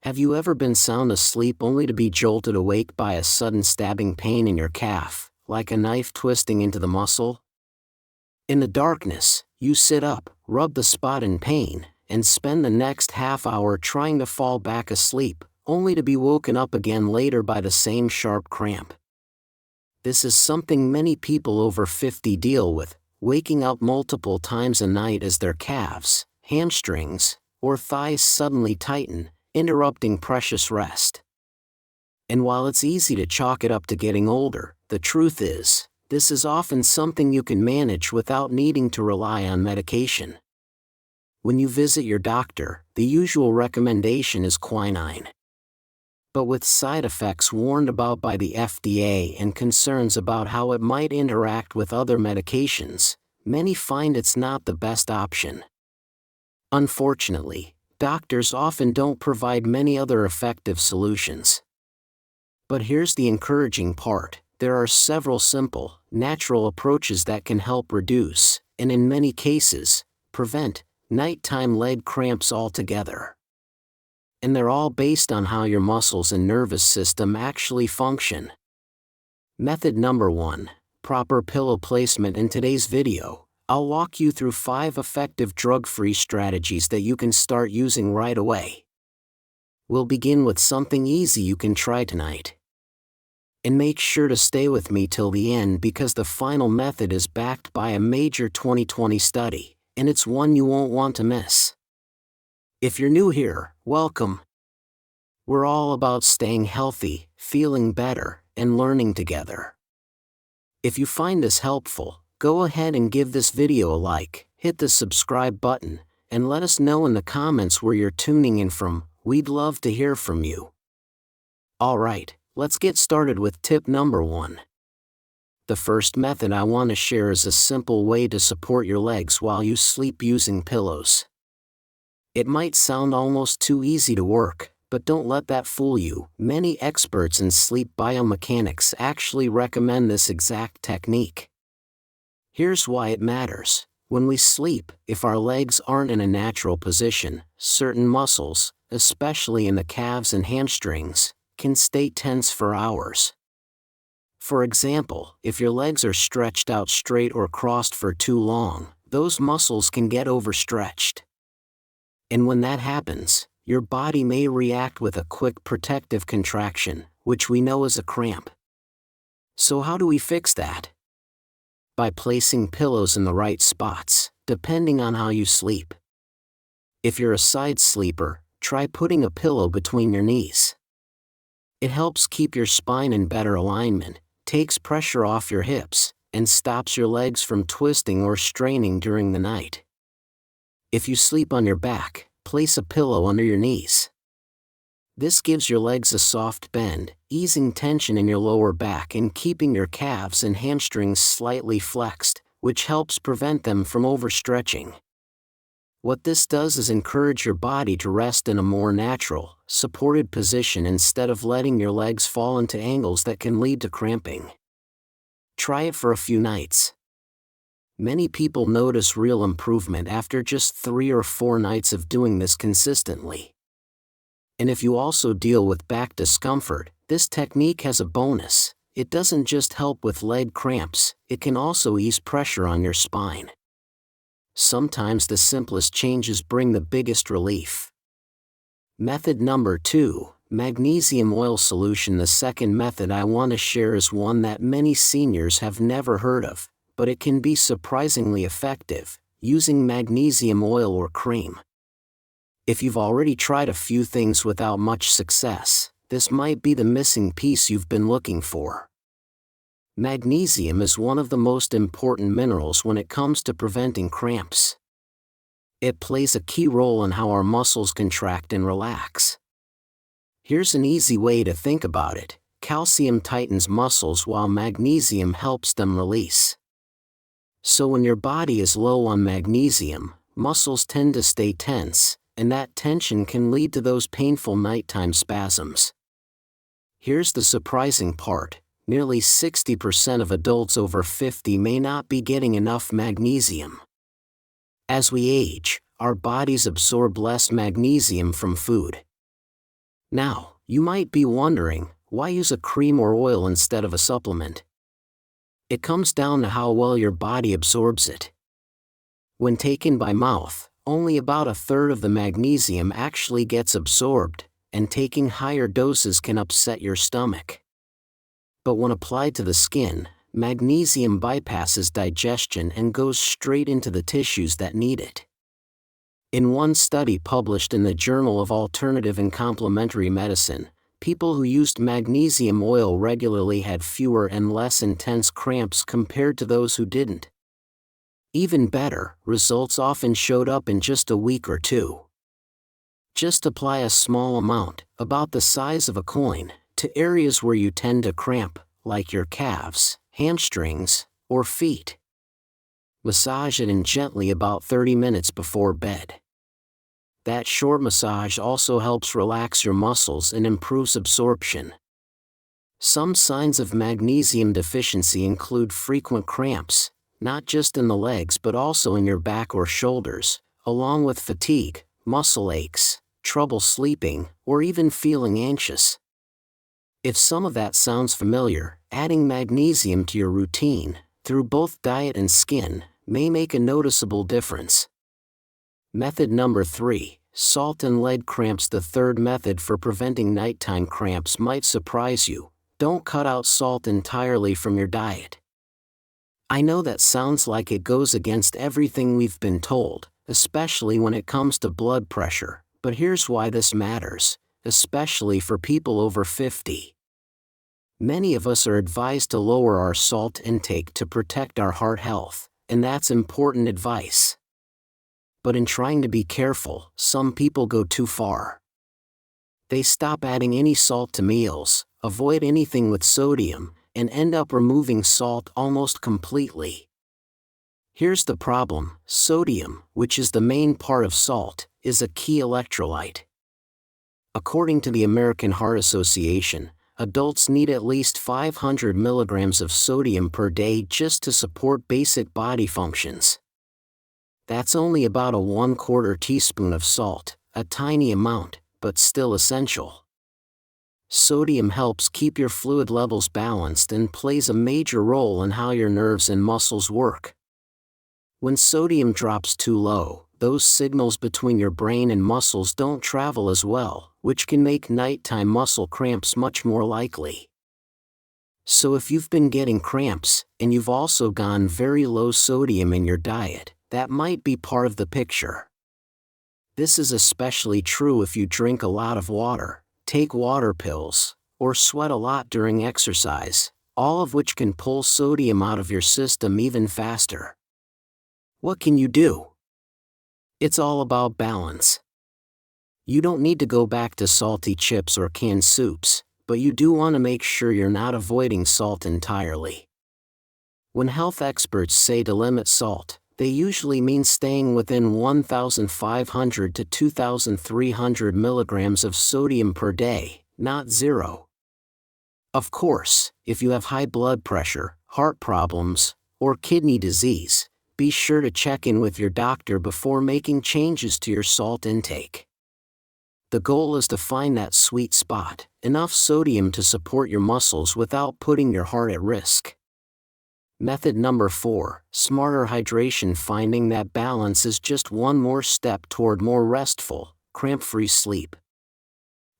Have you ever been sound asleep only to be jolted awake by a sudden stabbing pain in your calf, like a knife twisting into the muscle? In the darkness, you sit up, rub the spot in pain, and spend the next half hour trying to fall back asleep, only to be woken up again later by the same sharp cramp. This is something many people over 50 deal with, waking up multiple times a night as their calves, hamstrings, or thighs suddenly tighten, interrupting precious rest. And while it's easy to chalk it up to getting older, the truth is, this is often something you can manage without needing to rely on medication. When you visit your doctor, the usual recommendation is quinine. But with side effects warned about by the FDA and concerns about how it might interact with other medications, many find it's not the best option. Unfortunately, doctors often don't provide many other effective solutions. But here's the encouraging part: there are several simple, natural approaches that can help reduce, and in many cases, prevent, nighttime leg cramps altogether. And they're all based on how your muscles and nervous system actually function. Method number 1, proper pillow placement. In today's video, I'll walk you through 5 effective drug-free strategies that you can start using right away. We'll begin with something easy you can try tonight. And make sure to stay with me till the end because the final method is backed by a major 2020 study, and it's one you won't want to miss. If you're new here, welcome. We're all about staying healthy, feeling better, and learning together. If you find this helpful, go ahead and give this video a like, hit the subscribe button, and let us know in the comments where you're tuning in from. We'd love to hear from you. Alright, let's get started with tip number 1. The first method I want to share is a simple way to support your legs while you sleep using pillows. It might sound almost too easy to work, but don't let that fool you. Many experts in sleep biomechanics actually recommend this exact technique. Here's why it matters. When we sleep, if our legs aren't in a natural position, certain muscles, especially in the calves and hamstrings, can stay tense for hours. For example, if your legs are stretched out straight or crossed for too long, those muscles can get overstretched. And when that happens, your body may react with a quick protective contraction, which we know is a cramp. So how do we fix that? By placing pillows in the right spots, depending on how you sleep. If you're a side sleeper, try putting a pillow between your knees. It helps keep your spine in better alignment, takes pressure off your hips, and stops your legs from twisting or straining during the night. If you sleep on your back, place a pillow under your knees. This gives your legs a soft bend, easing tension in your lower back and keeping your calves and hamstrings slightly flexed, which helps prevent them from overstretching. What this does is encourage your body to rest in a more natural, supported position instead of letting your legs fall into angles that can lead to cramping. Try it for a few nights. Many people notice real improvement after just 3 or 4 nights of doing this consistently. And if you also deal with back discomfort, this technique has a bonus. It doesn't just help with leg cramps, it can also ease pressure on your spine. Sometimes the simplest changes bring the biggest relief. Method number 2, magnesium oil solution. The second method I want to share is one that many seniors have never heard of, but it can be surprisingly effective, using magnesium oil or cream. If you've already tried a few things without much success, this might be the missing piece you've been looking for. Magnesium is one of the most important minerals when it comes to preventing cramps. It plays a key role in how our muscles contract and relax. Here's an easy way to think about it: calcium tightens muscles while magnesium helps them release. So when your body is low on magnesium, muscles tend to stay tense, and that tension can lead to those painful nighttime spasms. Here's the surprising part: nearly 60% of adults over 50 may not be getting enough magnesium. As we age, our bodies absorb less magnesium from food. Now, you might be wondering, why use a cream or oil instead of a supplement? It comes down to how well your body absorbs it. When taken by mouth, only about 1/3 of the magnesium actually gets absorbed, and taking higher doses can upset your stomach. But when applied to the skin, magnesium bypasses digestion and goes straight into the tissues that need it. In one study published in the Journal of Alternative and Complementary Medicine, people who used magnesium oil regularly had fewer and less intense cramps compared to those who didn't. Even better, results often showed up in just a week or two. Just apply a small amount, about the size of a coin, to areas where you tend to cramp, like your calves, hamstrings, or feet. Massage it in gently about 30 minutes before bed. That short massage also helps relax your muscles and improves absorption. Some signs of magnesium deficiency include frequent cramps, not just in the legs but also in your back or shoulders, along with fatigue, muscle aches, trouble sleeping, or even feeling anxious. If some of that sounds familiar, adding magnesium to your routine, through both diet and skin, may make a noticeable difference. Method number 3, salt and lead cramps. The third method for preventing nighttime cramps might surprise you. Don't cut out salt entirely from your diet. I know that sounds like it goes against everything we've been told, especially when it comes to blood pressure, but here's why this matters, especially for people over 50. Many of us are advised to lower our salt intake to protect our heart health, and that's important advice. But in trying to be careful, some people go too far. They stop adding any salt to meals, avoid anything with sodium, and end up removing salt almost completely. Here's the problem: sodium, which is the main part of salt, is a key electrolyte. According to the American Heart Association, adults need at least 500 milligrams of sodium per day just to support basic body functions. That's only about a 1/4 teaspoon of salt, a tiny amount, but still essential. Sodium helps keep your fluid levels balanced and plays a major role in how your nerves and muscles work. When sodium drops too low, those signals between your brain and muscles don't travel as well, which can make nighttime muscle cramps much more likely. So if you've been getting cramps, and you've also gone very low sodium in your diet, that might be part of the picture. This is especially true if you drink a lot of water, take water pills, or sweat a lot during exercise, all of which can pull sodium out of your system even faster. What can you do? It's all about balance. You don't need to go back to salty chips or canned soups, but you do want to make sure you're not avoiding salt entirely. When health experts say to limit salt, they usually mean staying within 1,500 to 2,300 milligrams of sodium per day, not 0. Of course, if you have high blood pressure, heart problems, or kidney disease, be sure to check in with your doctor before making changes to your salt intake. The goal is to find that sweet spot, enough sodium to support your muscles without putting your heart at risk. Method number 4, smarter hydration. Finding that balance is just one more step toward more restful, cramp-free sleep.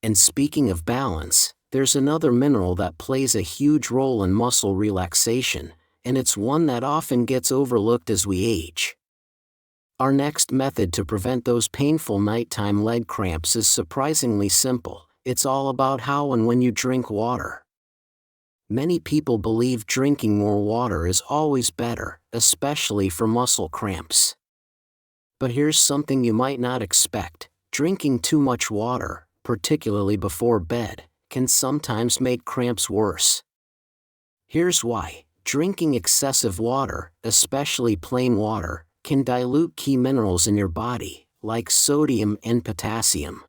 And speaking of balance, there's another mineral that plays a huge role in muscle relaxation, and it's one that often gets overlooked as we age. Our next method to prevent those painful nighttime leg cramps is surprisingly simple. It's all about how and when you drink water. Many people believe drinking more water is always better, especially for muscle cramps. But here's something you might not expect: drinking too much water, particularly before bed, can sometimes make cramps worse. Here's why: drinking excessive water, especially plain water, can dilute key minerals in your body, like sodium and potassium.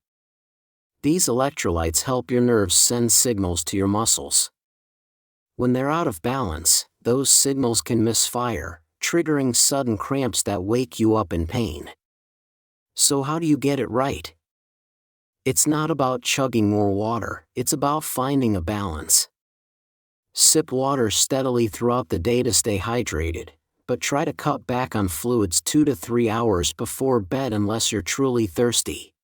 These electrolytes help your nerves send signals to your muscles. When they're out of balance, those signals can misfire, triggering sudden cramps that wake you up in pain. So how do you get it right? It's not about chugging more water, it's about finding a balance. Sip water steadily throughout the day to stay hydrated, but try to cut back on fluids 2 to 3 hours before bed unless you're truly thirsty.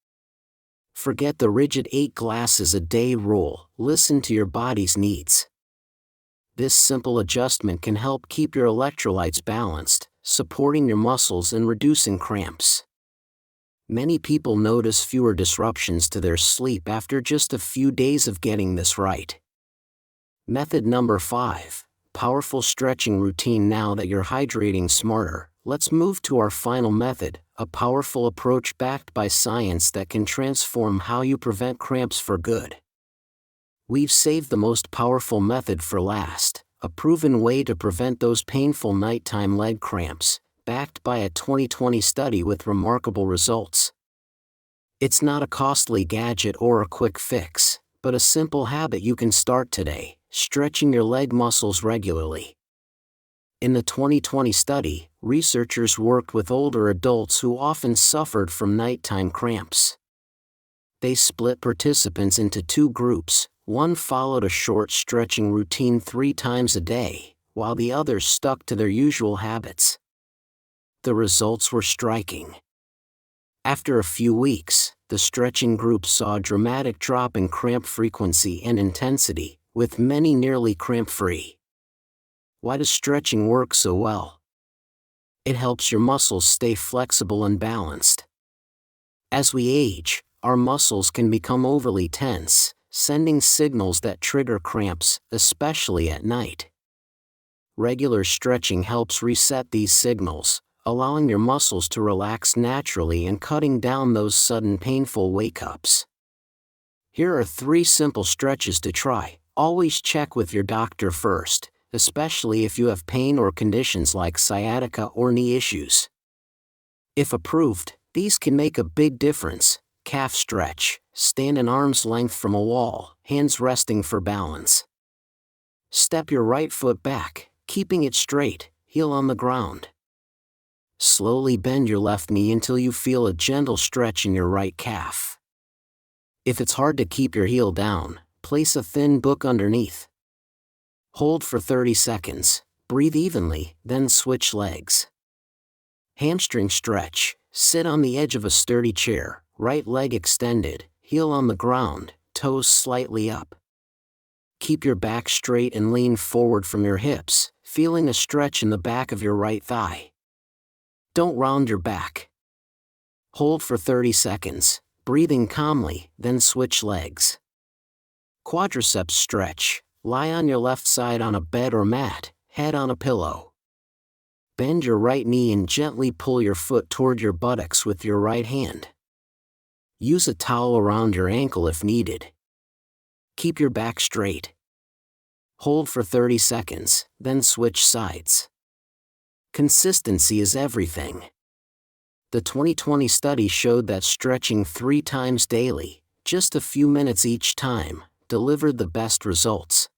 Forget the rigid 8 glasses a day rule, listen to your body's needs. This simple adjustment can help keep your electrolytes balanced, supporting your muscles and reducing cramps. Many people notice fewer disruptions to their sleep after just a few days of getting this right. Method number 5. Powerful stretching routine. Now that you're hydrating smarter, let's move to our final method, a powerful approach backed by science that can transform how you prevent cramps for good. We've saved the most powerful method for last, a proven way to prevent those painful nighttime leg cramps, backed by a 2020 study with remarkable results. It's not a costly gadget or a quick fix, but a simple habit you can start today, stretching your leg muscles regularly. In the 2020 study, researchers worked with older adults who often suffered from nighttime cramps. They split participants into 2 groups. One followed a short stretching routine 3 times a day, while the others stuck to their usual habits. The results were striking. After a few weeks, the stretching group saw a dramatic drop in cramp frequency and intensity, with many nearly cramp-free. Why does stretching work so well? It helps your muscles stay flexible and balanced. As we age, our muscles can become overly tense, sending signals that trigger cramps, especially at night. Regular stretching helps reset these signals, allowing your muscles to relax naturally and cutting down those sudden painful wake-ups. Here are 3 simple stretches to try. Always check with your doctor first, especially if you have pain or conditions like sciatica or knee issues. If approved, these can make a big difference. Calf stretch. Stand an arm's length from a wall, hands resting for balance. Step your right foot back, keeping it straight, heel on the ground. Slowly bend your left knee until you feel a gentle stretch in your right calf. If it's hard to keep your heel down, place a thin book underneath. Hold for 30 seconds, breathe evenly, then switch legs. Hamstring stretch. Sit on the edge of a sturdy chair, right leg extended, heel on the ground, toes slightly up. Keep your back straight and lean forward from your hips, feeling a stretch in the back of your right thigh. Don't round your back. Hold for 30 seconds, breathing calmly, then switch legs. Quadriceps stretch. Lie on your left side on a bed or mat, head on a pillow. Bend your right knee and gently pull your foot toward your buttocks with your right hand. Use a towel around your ankle if needed. Keep your back straight. Hold for 30 seconds, then switch sides. Consistency is everything. The 2020 study showed that stretching 3 times daily, just a few minutes each time, delivered the best results.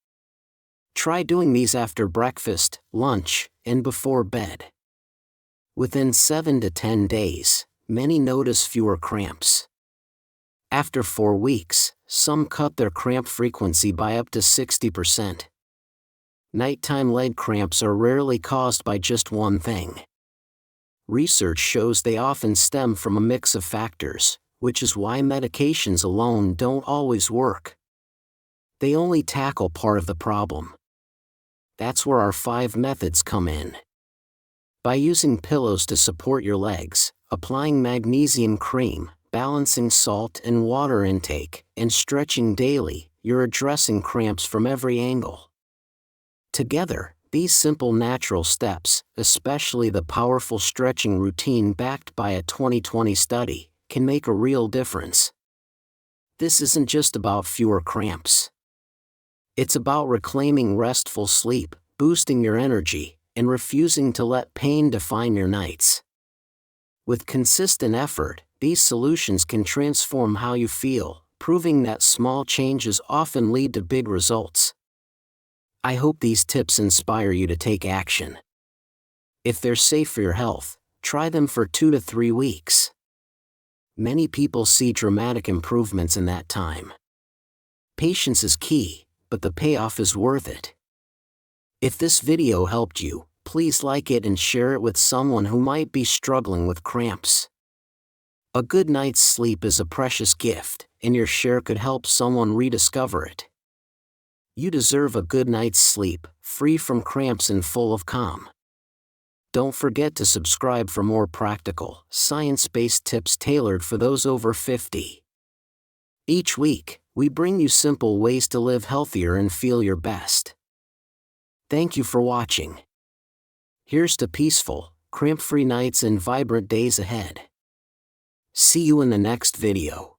Try doing these after breakfast, lunch, and before bed. Within 7 to 10 days, many notice fewer cramps. After 4 weeks, some cut their cramp frequency by up to 60%. Nighttime leg cramps are rarely caused by just one thing. Research shows they often stem from a mix of factors, which is why medications alone don't always work. They only tackle part of the problem. That's where our 5 methods come in. By using pillows to support your legs, applying magnesium cream, balancing salt and water intake, and stretching daily, you're addressing cramps from every angle. Together, these simple natural steps, especially the powerful stretching routine backed by a 2020 study, can make a real difference. This isn't just about fewer cramps. It's about reclaiming restful sleep, boosting your energy, and refusing to let pain define your nights. With consistent effort, these solutions can transform how you feel, proving that small changes often lead to big results. I hope these tips inspire you to take action. If they're safe for your health, try them for 2 to 3 weeks. Many people see dramatic improvements in that time. Patience is key, but the payoff is worth it. If this video helped you, please like it and share it with someone who might be struggling with cramps. A good night's sleep is a precious gift, and your share could help someone rediscover it. You deserve a good night's sleep, free from cramps and full of calm. Don't forget to subscribe for more practical, science-based tips tailored for those over 50. Each week, we bring you simple ways to live healthier and feel your best. Thank you for watching. Here's to peaceful, cramp-free nights and vibrant days ahead. See you in the next video.